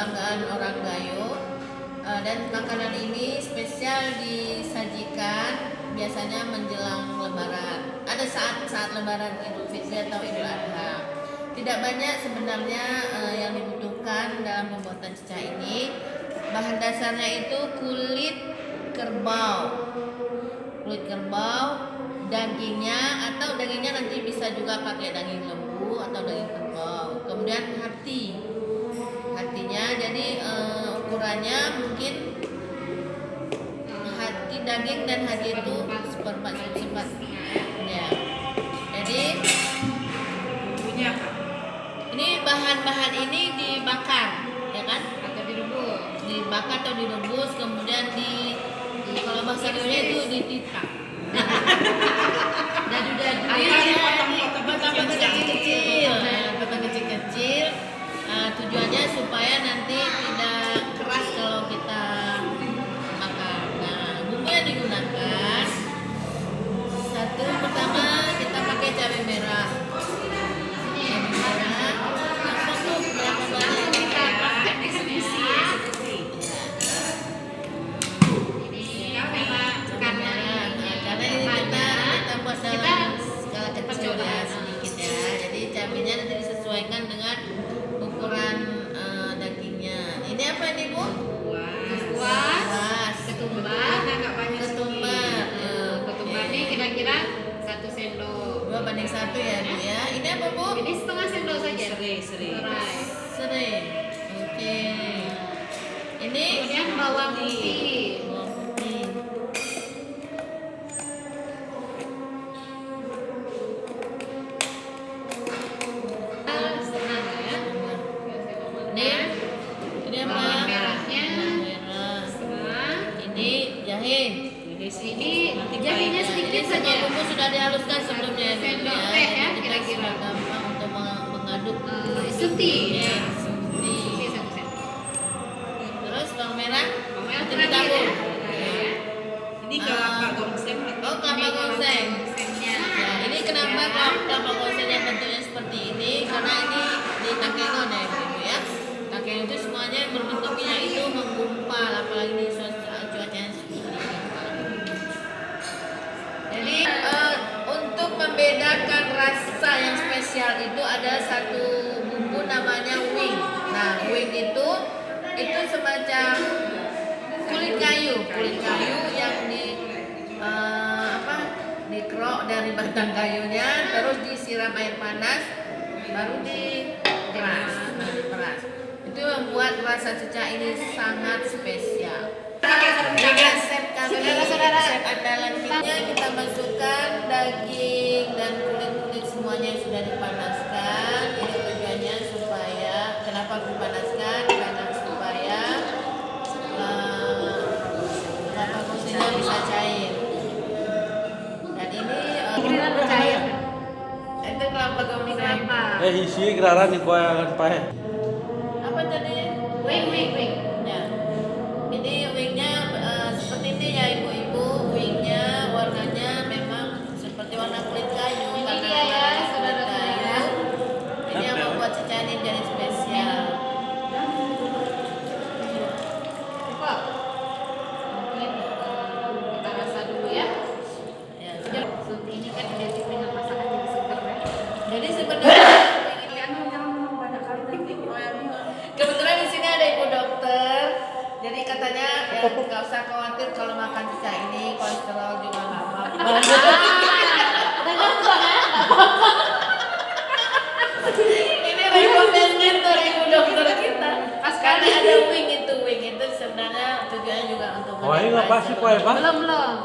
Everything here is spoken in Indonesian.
kebanggaan orang Gayo. Dan makanan ini spesial disajikan biasanya menjelang Lebaran. Ada saat Lebaran Idul Fitri atau Idul Adha. Tidak banyak sebenarnya yang dibutuhkan dalam pembuatan cecah ini. Bahan dasarnya itu kulit kerbau, dagingnya atau dagingnya nanti bisa juga pakai daging lembu atau daging kerbau. Kemudian hatinya jadi ukurannya mungkin hati daging dan hati itu seperempat ya. Jadi ini bahan-bahan ini dibakar ya kan, atau dibakar atau direbus, kemudian kalau bahasa Indonesia itu dititak dan potong kecil-kecil. Tujuannya supaya nanti tidak keras kalau kita makan. Nah, bumbu yang digunakan pertama kita pakai cabai merah. Cabenya nanti disesuaikan dengan ukuran dagingnya. Ini apa ini Bu? Kuas. Ketumbar. Ketumbar ini kira-kira 1 sendok. 2:1 ya Bu ya. Ini apa Bu? Ini setengah sendok saja. Serai. Oke. Ini kemudian bawang putih. Ini jahenya sedikit saja. Bumbu sudah dihaluskan sebelumnya. Sendok teh ya kira-kira. Gampang untuk mengaduk. Sunti. Terus bawang merah. Ditabur. Ini kelapa gongseng. Oh, kelapa gongseng. Ya, ini kenapa kelapa gongsengnya bentuknya seperti ini? Karena ini di Takengon ya, Ibu ya. Takengon itu semuanya berbentuknya itu menggumpal, apalagi di cuacanya seperti ini. Jadi untuk membedakan rasa yang spesial itu ada satu bumbu namanya wing. Nah, wing itu semacam kulit kayu yang dikerok dari batang kayunya, terus disiram air panas, baru diperas. Itu membuat rasa cecah ini sangat spesial. Resep andalan kita masukkan daging dan kulit semuanya yang sudah dipanaskan. Ini tujuannya supaya, kenapa dipanaskan? Karena supaya kelapa gongsengnya bisa cair. Dan ini cair. Itu kelapa gongseng. Isi keraran nih akan pahe. Apa tadi? Wing. Ya. Ini wingnya seperti ini ya Ibu-ibu. Wingnya warnanya memang seperti warna kulit kayu. Ini dia ya, saudara-saudara. Ini yang membuat cecah ini jadi spesial. Mungkin kita rasa dulu ya. Sup ini kan identik dengan masakan jadi seger ya. Jadi sebenarnya kebetulan di sini ada Ibu dokter. Jadi katanya ya nggak usah khawatir kalau makan cecah ini, kolesterol juga nggak apa-apa. Ini rekomendasi dari Ibu dokter kita. Karena ada wing itu sebenarnya tujuannya juga untuk. Oh ini nggak pasti kue Pak? Belum.